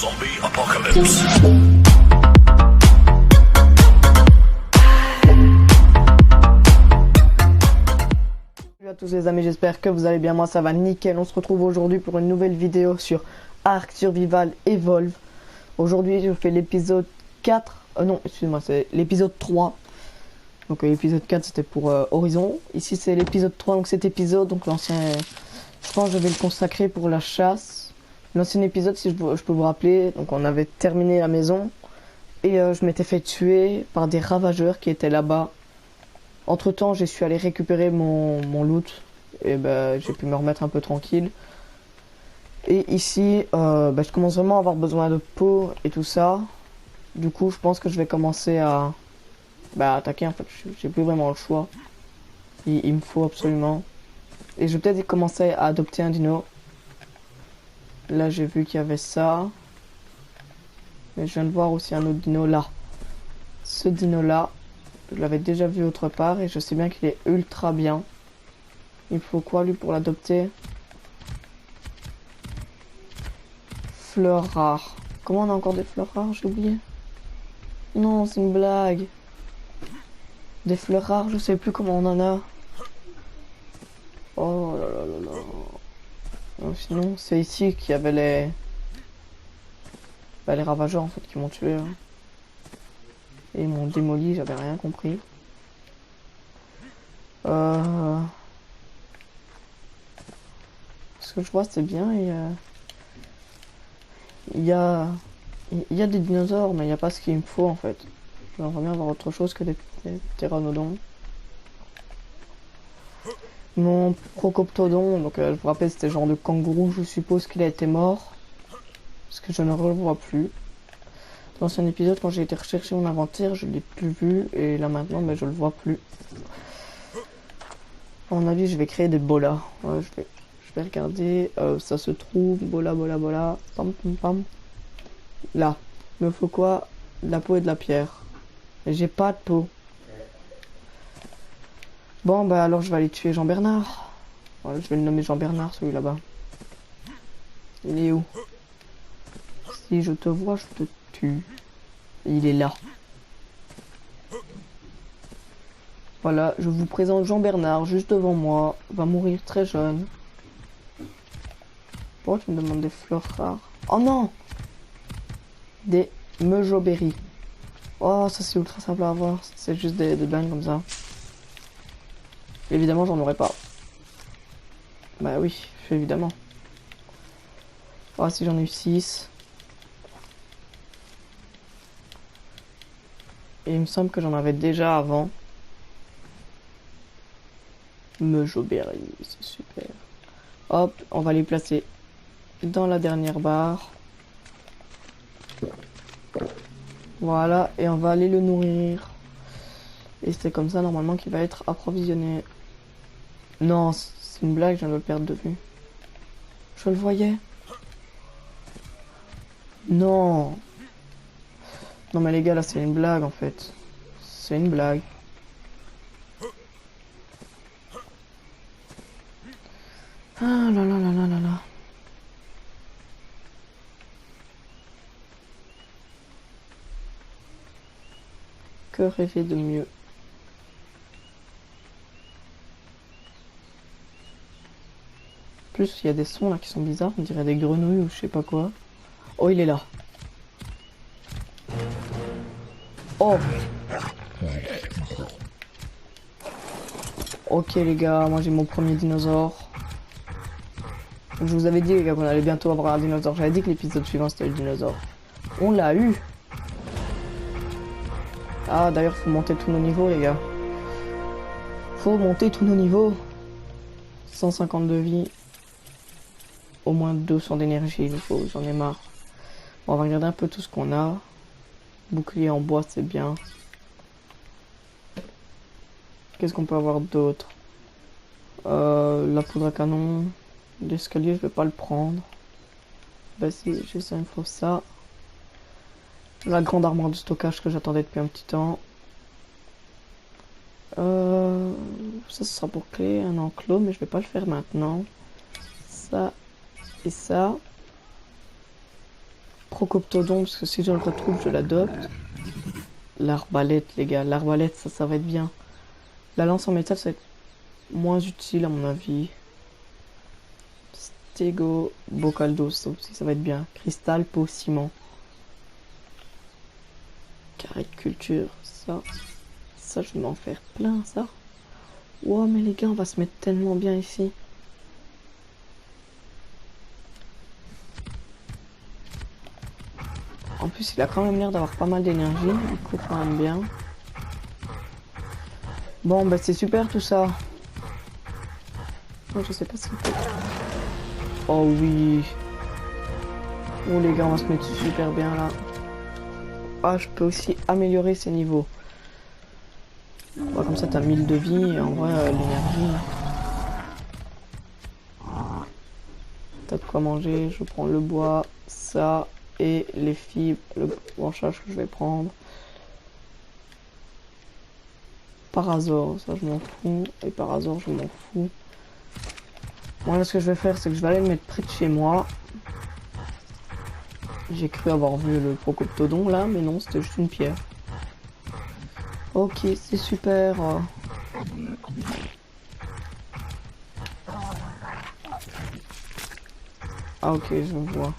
Zombie Apocalypse. Salut à tous les amis, j'espère que vous allez bien, moi ça va nickel. On se retrouve aujourd'hui pour une nouvelle vidéo sur Ark Survival Evolve. Aujourd'hui je fais l'épisode 4, non excusez-moi, c'est l'épisode 3. Donc l'épisode 4 c'était pour Horizon, ici c'est l'épisode 3, donc cet épisode, donc l'ancien, je pense que je vais le consacrer pour la chasse. L'ancien épisode, si je peux vous rappeler, donc on avait terminé la maison et je m'étais fait tuer par des ravageurs qui étaient là-bas. Entre temps, j'ai su aller récupérer mon loot et j'ai pu me remettre un peu tranquille. Et ici, je commence vraiment à avoir besoin de peau et tout ça. Du coup, je pense que je vais commencer à attaquer. En fait, j'ai plus vraiment le choix. Il me faut absolument. Et je vais peut-être commencer à adopter un dino. Là, j'ai vu qu'il y avait ça. Mais je viens de voir aussi un autre dino là. Ce dino là. Je l'avais déjà vu autre part et je sais bien qu'il est ultra bien. Il me faut quoi lui pour l'adopter? Fleurs rares. Comment on a encore des fleurs rares? J'ai oublié. Non, c'est une blague. Des fleurs rares, je sais plus comment on en a. Oh là là là là. Non, sinon, c'est ici qu'il y avait les ravageurs en fait qui m'ont tué. Hein. Et ils m'ont démoli, j'avais rien compris. Ce que je vois c'est bien, il y a des dinosaures mais il n'y a pas ce qu'il me faut en fait. J'aimerais bien avoir autre chose que des ptéranodons. Mon procoptodon, donc je vous rappelle c'était genre de kangourou, je suppose qu'il a été mort. Parce que je ne le revois plus. Dans l'ancien épisode, quand j'ai été rechercher mon inventaire, je l'ai plus vu. Et là maintenant, je le vois plus. À mon avis, je vais créer des bolas. Ouais, je vais regarder. Ça se trouve. Bola, bola, bola. Pam, pam, pam. Là. Il me faut quoi? De la peau et de la pierre. Et j'ai pas de peau. Bon, alors je vais aller tuer Jean-Bernard. Ouais, je vais le nommer Jean-Bernard, celui là-bas. Il est où? Si je te vois, je te tue. Il est là. Voilà, je vous présente Jean-Bernard, juste devant moi. Va mourir très jeune. Pourquoi tu me demandes des fleurs rares? Oh non! Des mejoberries. Oh, ça c'est ultra simple à avoir. C'est juste des bannes comme ça. Évidemment, j'en aurais pas. Bah oui, évidemment. Oh, si j'en ai eu 6. Et il me semble que j'en avais déjà avant. Mejoberry, c'est super. Hop, on va les placer dans la dernière barre. Voilà, et on va aller le nourrir. Et c'est comme ça normalement qu'il va être approvisionné. Non, c'est une blague, je viens de le perdre de vue. Je le voyais. Non. Non mais les gars, là c'est une blague en fait. C'est une blague. Ah là là là là là là. Que rêver de mieux? En plus, il y a des sons là qui sont bizarres, on dirait des grenouilles ou je sais pas quoi. Oh, il est là. Oh. Ok les gars, moi j'ai mon premier dinosaure. Je vous avais dit les gars qu'on allait bientôt avoir un dinosaure. J'avais dit que l'épisode suivant c'était le dinosaure. On l'a eu. Ah d'ailleurs faut monter tous nos niveaux les gars. Faut monter tous nos niveaux. 150 de vie. Au moins 200 d'énergie il faut, j'en ai marre. Bon, on va regarder un peu tout ce qu'on a. Bouclier en bois c'est bien. Qu'est-ce qu'on peut avoir d'autre? La poudre à canon. L'escalier je vais pas le prendre. Bah si, j'ai ça, il me faut ça. La grande armoire de stockage que j'attendais depuis un petit temps. Ça ce sera pour créer un enclos mais je vais pas le faire maintenant. Ça et ça. Procoptodon, parce que si je le retrouve, je l'adopte. L'arbalète, les gars, l'arbalète, ça va être bien. La lance en métal, ça va être moins utile, à mon avis. Stego, Bocaldos, ça aussi, ça va être bien. Cristal, peau, ciment. Carré de culture, ça. Ça, je vais m'en faire plein, ça. Wow, mais les gars, on va se mettre tellement bien ici. En plus, il a quand même l'air d'avoir pas mal d'énergie. Il court quand même bien. Bon, bah c'est super tout ça. Oh, je sais pas ce qu'il fait. Oh oui. Oh les gars, on va se mettre super bien là. Ah, je peux aussi améliorer ses niveaux. Bon, comme ça, t'as 1000 de vie et en vrai, l'énergie. T'as de quoi manger. Je prends le bois, ça et les fibres, le branchage que je vais prendre. Parazor, ça je m'en fous. Et Parazor, je m'en fous. Moi, là, ce que je vais faire, c'est que je vais aller le mettre près de chez moi. J'ai cru avoir vu le Procoptodon là, mais non, c'était juste une pierre. Ok, c'est super. Ah ok, je vois.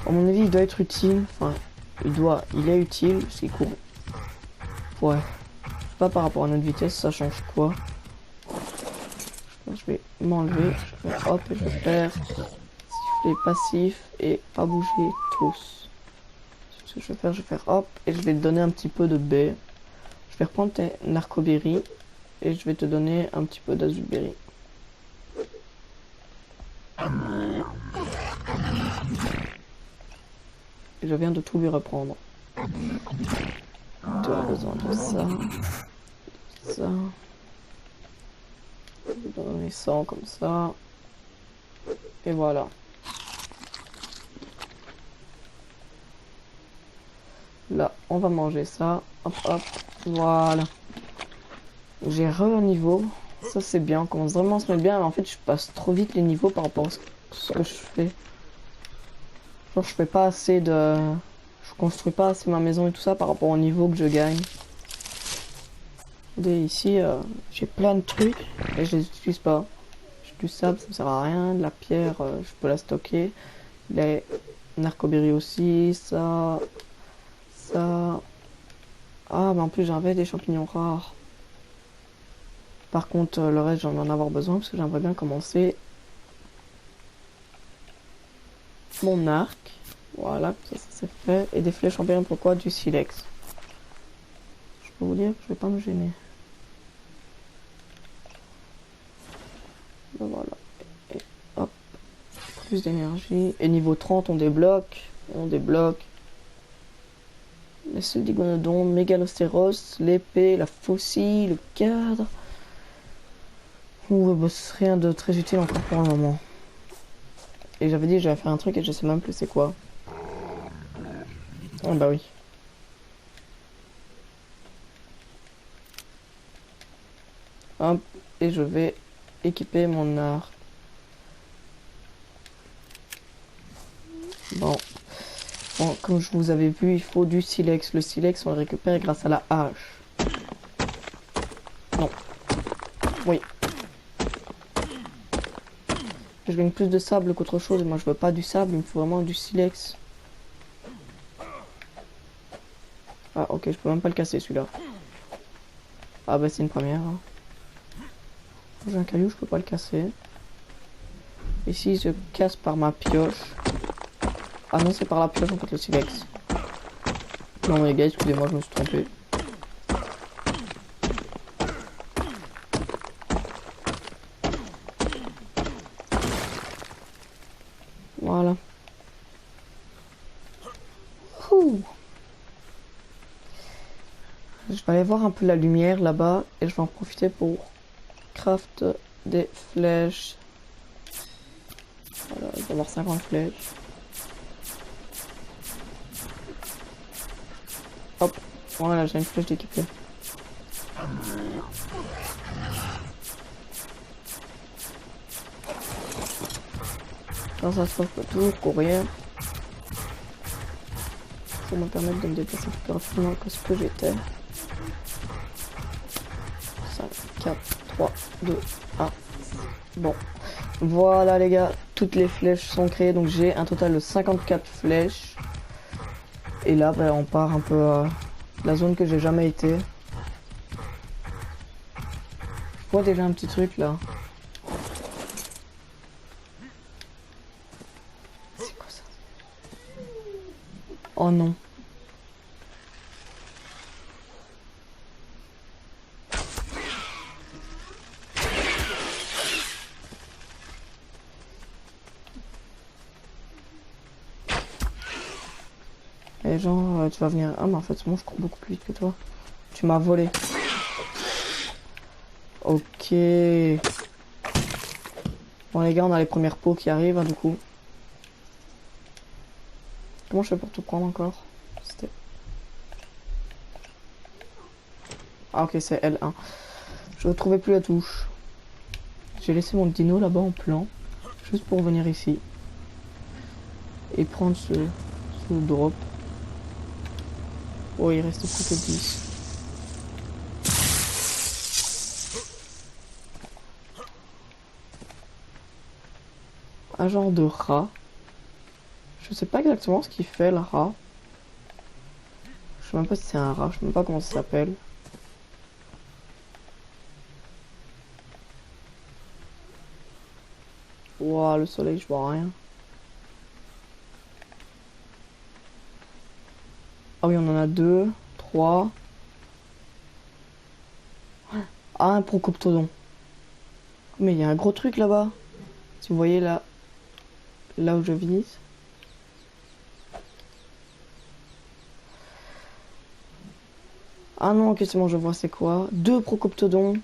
À mon avis, il doit être utile. Enfin, il est utile, c'est court. Ouais. Pas par rapport à notre vitesse, ça change quoi? Je vais m'enlever, je vais hop, et je vais faire siffler passif et pas bouger tous. Ce que je vais faire hop, et je vais te donner un petit peu de baie. Je vais reprendre tes narcoberry et je vais te donner un petit peu d'azulberry. Et je viens de tout lui reprendre. Tu as besoin de ça. Ça. Je vais donner 100 comme ça. Et voilà. Là, on va manger ça. Hop, hop. Voilà. J'ai un niveau. Ça, c'est bien. On commence vraiment à se mettre bien. Mais en fait, je passe trop vite les niveaux par rapport à ce que je fais. Genre, je fais pas assez de... Je construis pas assez ma maison et tout ça par rapport au niveau que je gagne. Et ici, j'ai plein de trucs et je les utilise pas. J'ai du sable, ça me sert à rien. De la pierre, je peux la stocker. Les narcoberry aussi, ça. Ça. Ah, mais en plus, j'avais des champignons rares. Par contre, le reste, j'en ai en avoir besoin parce que j'aimerais bien commencer mon arc. Voilà, ça c'est fait. Et des flèches en bien, pourquoi? Du silex. Je peux vous dire que je vais pas me gêner. Ben voilà. Et hop. Plus d'énergie. Et niveau 30, on débloque. On débloque. La seule digonodon, mégalostéros, l'épée, la faucille, le cadre. Ouh, bah, c'est rien de très utile encore pour le moment. Et j'avais dit que j'allais faire un truc et je sais même plus c'est quoi. Ah bah oui. Hop, et je vais équiper mon arc. Bon, comme je vous avais vu, il faut du silex. Le silex, on le récupère grâce à la hache. Non. Oui. Je gagne plus de sable qu'autre chose. Moi, je veux pas du sable, il me faut vraiment du silex. Ah, ok, je peux même pas le casser celui-là. Ah, bah, c'est une première. Hein. J'ai un caillou, je peux pas le casser. Et si je casse par ma pioche. Ah non, c'est par la pioche en fait le silex. Non, mais les gars, excusez-moi, je me suis trompé. Voilà. Ouh. Je vais aller voir un peu la lumière là-bas et je vais en profiter pour craft des flèches. Voilà, je vais avoir 50 flèches. Hop, voilà, j'ai une flèche d'équipée. Quand ça se passe, je peux toujours courir. pour me permettre de me déplacer plus rapidement que ce que j'étais. 5, 4, 3, 2, 1. Bon. Voilà les gars, toutes les flèches sont créées, donc j'ai un total de 54 flèches. Et là, bah, on part un peu à la zone que j'ai jamais été. Je vois déjà un petit truc là. C'est quoi ça? Oh non. Et genre, tu vas venir... Ah mais en fait, moi je cours beaucoup plus vite que toi. Tu m'as volé. Ok. Bon les gars, on a les premières peaux qui arrivent, hein, du coup. Comment je fais pour tout prendre encore? Ah ok, c'est L1. Je ne trouvais plus la touche. J'ai laissé mon dino là-bas en plan. Juste pour venir ici. Et prendre ce drop. Oh, il reste plus que 10. Un genre de rat. Je sais pas exactement ce qu'il fait le rat. Je sais même pas si c'est un rat, je sais même pas comment ça s'appelle. Ouah, le soleil, je vois rien. Ah oui, on en a 2, 3. Ah, un Procoptodon. Mais il y a un gros truc là-bas. Si vous voyez là, là où je vise. Ah non, ok, c'est bon, je vois c'est quoi. 2 Procoptodons.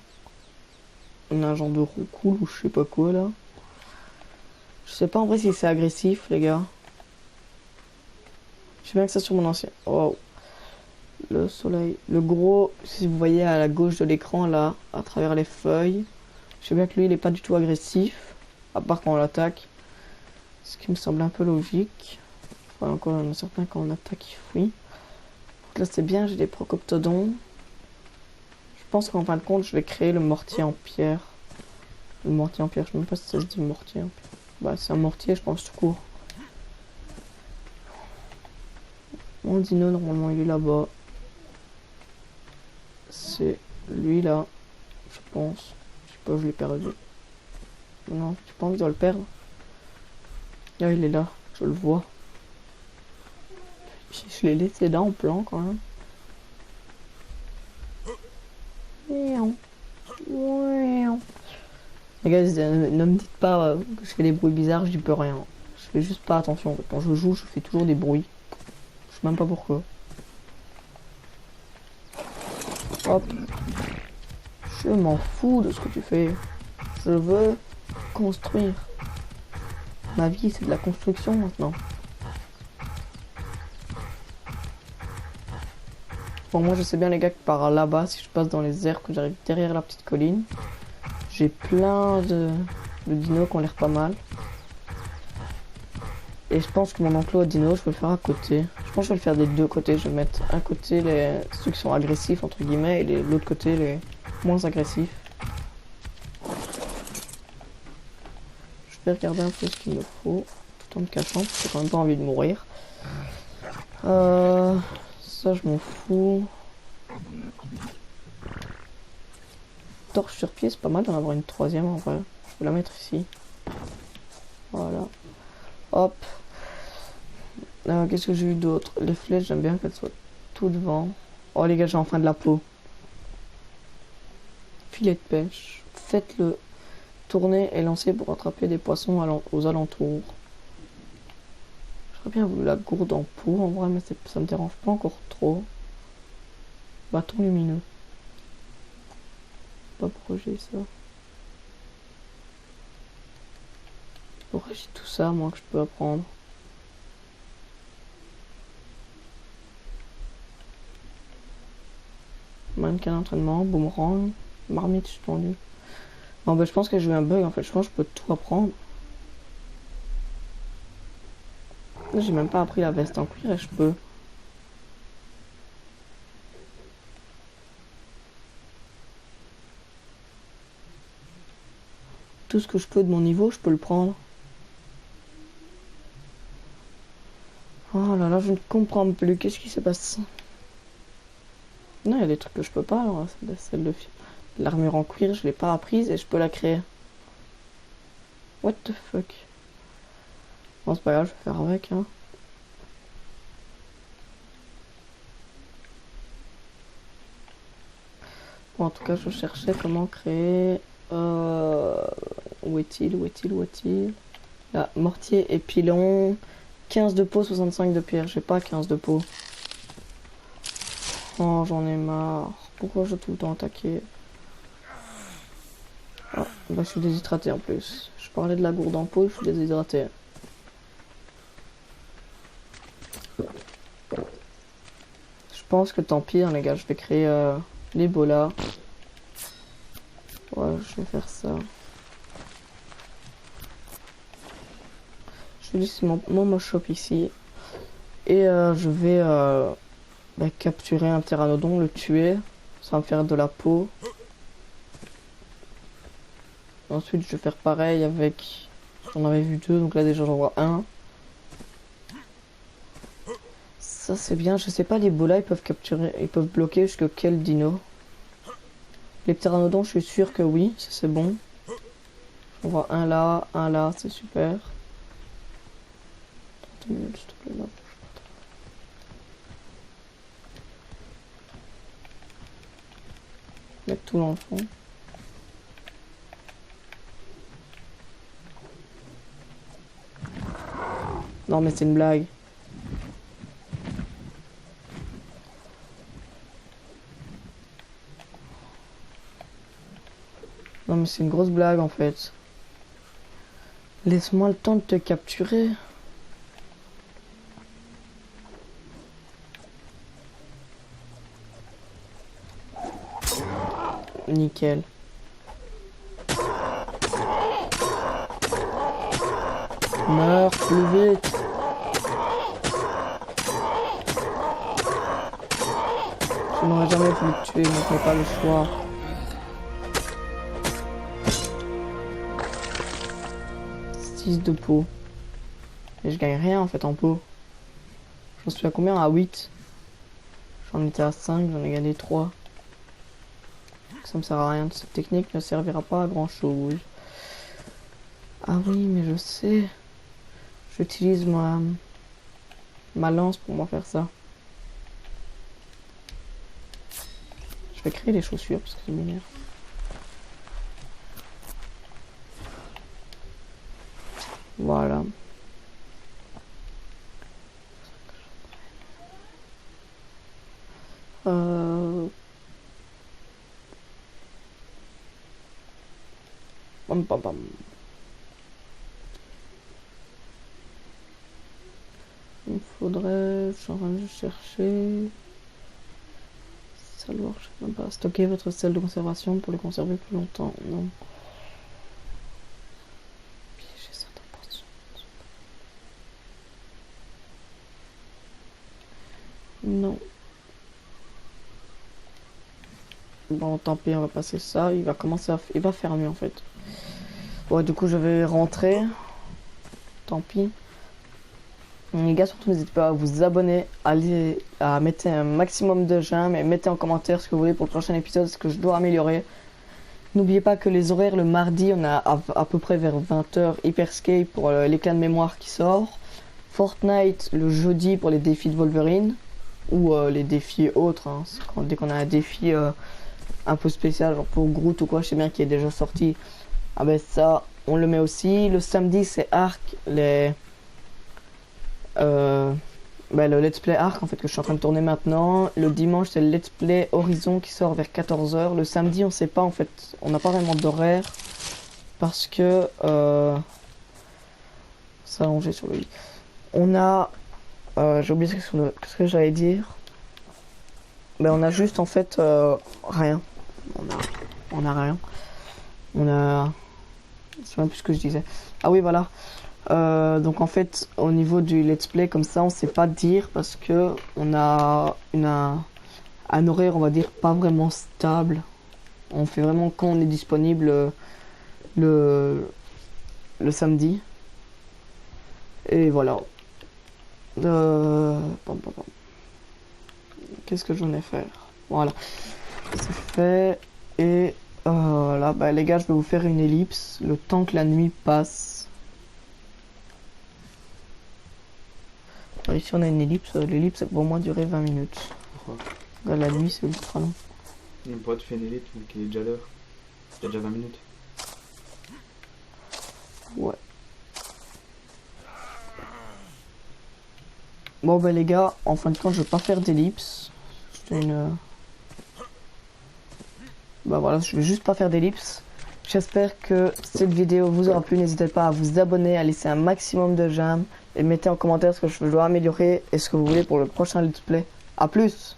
On a un genre de roucoule ou je sais pas quoi là. Je sais pas en vrai si c'est agressif, les gars. Je sais bien que ça sur mon ancien. Oh. Le soleil. Le gros, si vous voyez à la gauche de l'écran là, à travers les feuilles. Je sais bien que lui il est pas du tout agressif. À part quand on l'attaque. Ce qui me semble un peu logique. Enfin, encore il y en a certains quand on attaque ils fuient. Donc là c'est bien, j'ai des Procoptodons. Je pense qu'en fin de compte je vais créer le mortier en pierre. Le mortier en pierre, je sais même pas si ça se dit mortier en pierre. Bah c'est un mortier je pense tout court. Mon dino normalement il est là-bas. C'est lui là, je pense. Je sais pas, je l'ai perdu. Non, j'ai pas envie de le perdre. Là il est là, je le vois. Je l'ai laissé là en plan quand même. Les gars, ne me dites pas que je fais des bruits bizarres, je dis peux rien. Je fais juste pas attention. Quand je joue, je fais toujours des bruits. Je sais même pas pourquoi. Hop. Je m'en fous de ce que tu fais. Je veux construire. Ma vie, c'est de la construction maintenant. Bon, moi, je sais bien, les gars, que par là-bas, si je passe dans les airs, que j'arrive derrière la petite colline, j'ai plein de dinos qui ont l'air pas mal. Et je pense que mon enclos à dinos, je vais le faire à côté. Je pense que je vais le faire des deux côtés. Je vais mettre un côté ceux qui sont agressifs, entre guillemets, et l'autre côté, les moins agressifs. Je vais regarder un peu ce qu'il me faut, tout en me cachant, parce que j'ai quand même pas envie de mourir. Ça, je m'en fous. Torche sur pied, c'est pas mal d'en avoir une troisième en vrai. Je vais la mettre ici. Voilà. Hop. Qu'est-ce que j'ai eu d'autre? Les flèches, j'aime bien qu'elles soient tout devant. Oh les gars, j'ai enfin de la peau. Filet de pêche. Faites-le tourner et lancer pour attraper des poissons aux alentours. J'aurais bien voulu la gourde en peau en vrai, mais ça me dérange pas encore trop. Bâton lumineux. Pas pourquoi j'ai ça. Pourquoi j'ai tout ça, moi, que je peux apprendre? Mannequin d'entraînement, boomerang, marmite suspendue. Non, bah, je pense que j'ai eu un bug en fait. Je pense que je peux tout apprendre. J'ai même pas appris la veste en cuir et je peux. tout ce que je peux de mon niveau, je peux le prendre. Oh là là, je ne comprends plus. Qu'est-ce qui se passe? Non, il y a des trucs que je peux pas. Alors, celle de l'armure en cuir, je l'ai pas apprise et je peux la créer. What the fuck? Bon, c'est pas grave, je vais faire avec, hein. Bon, en tout cas, je cherchais comment créer... Où est-il? Où est-il? Où est-il? Là, mortier et pilon. 15 de peau, 65 de pierre. J'ai pas 15 de peau. Oh, j'en ai marre. Pourquoi je dois tout le temps attaquer? Ah, bah, je suis déshydraté en plus. Je parlais de la gourde en peau, je suis déshydraté. Je pense que tant pis, hein, les gars. Je vais créer l'Ebola. Ouais, je vais faire ça. Je vais laisser mon shop ici. Et je vais capturer un pteranodon, le tuer. Ça va me faire de la peau. Ensuite, je vais faire pareil avec... J'en avais vu 2, donc là déjà j'en vois un. Ça c'est bien, je sais pas, les bolas ils peuvent capturer, ils peuvent bloquer jusqu'à quel dino? Les pteranodons, je suis sûr que oui, ça c'est bon. On voit un là, c'est super. 30 minutes, s'il te plaît, là. Mettre tout dans le fond. Non mais c'est une blague. Non mais c'est une grosse blague en fait. Laisse-moi le temps de te capturer. Nickel. Meurs plus vite. Je n'aurais jamais voulu te tuer, mais je n'ai pas le choix. De peau. Et je gagne rien en fait en peau. J'en suis à combien? À 8. J'en étais à 5, j'en ai gagné 3. Ça me sert à rien. Cette technique ne servira pas à grand chose. Ah oui, mais je sais. J'utilise ma lance pour m'en faire ça. Je vais créer des chaussures parce que c'est m'énerve. Voilà. Bam, bam, bam. Il me faudrait... Je suis en train de chercher... Savoir, je sais même pas. Stocker votre sel de conservation pour le conserver plus longtemps. Non. Piéger certaines portions. Non. Bon, tant pis, on va passer ça. Il va commencer à... Il va faire mieux, en fait. Ouais, du coup, je vais rentrer. Tant pis. Les gars, surtout, n'hésitez pas à vous abonner, à mettre un maximum de j'aime et mettez en commentaire ce que vous voulez pour le prochain épisode, ce que je dois améliorer. N'oubliez pas que les horaires, le mardi, on a à peu près vers 20 h Hyperscape pour l'éclat de mémoire qui sort. Fortnite le jeudi pour les défis de Wolverine. Ou les défis autres, hein. Dès qu'on a un défi un peu spécial, genre pour Groot ou quoi, je sais bien qu'il est déjà sorti. Ah ben ça, on le met aussi. Le samedi, c'est Arc, le let's play Arc en fait que je suis en train de tourner maintenant. Le dimanche c'est le let's play Horizon qui sort vers 14 h. Le samedi on sait pas en fait, on n'a pas vraiment d'horaire parce que s'allonger sur le lit. On a j'ai oublié ce que j'allais dire. Mais on a juste en fait rien. On a rien. On a... Je sais même plus ce que je disais. Ah oui voilà. Donc en fait au niveau du let's play comme ça on sait pas dire parce que on a un horaire on va dire pas vraiment stable. On fait vraiment quand on est disponible le samedi. Et voilà. Qu'est-ce que j'en ai fait? Voilà. C'est fait. Et là, bah, les gars, je vais vous faire une ellipse le temps que la nuit passe. Alors, ici, on a une ellipse. L'ellipse, elle va au moins durer 20 minutes. Pourquoi? Regarde, la nuit, c'est ultra long. Mais pourquoi tu fais une élite vu qu'il est déjà l'heure? Il y a déjà 20 minutes. Ouais. Bon, bah, les gars, en fin de compte, je vais pas faire d'ellipse. C'était une. Bah voilà, je vais juste pas faire d'ellipse. J'espère que cette vidéo vous aura plu. N'hésitez pas à vous abonner, à laisser un maximum de j'aime et mettez en commentaire ce que je dois améliorer et ce que vous voulez pour le prochain let's play. A plus!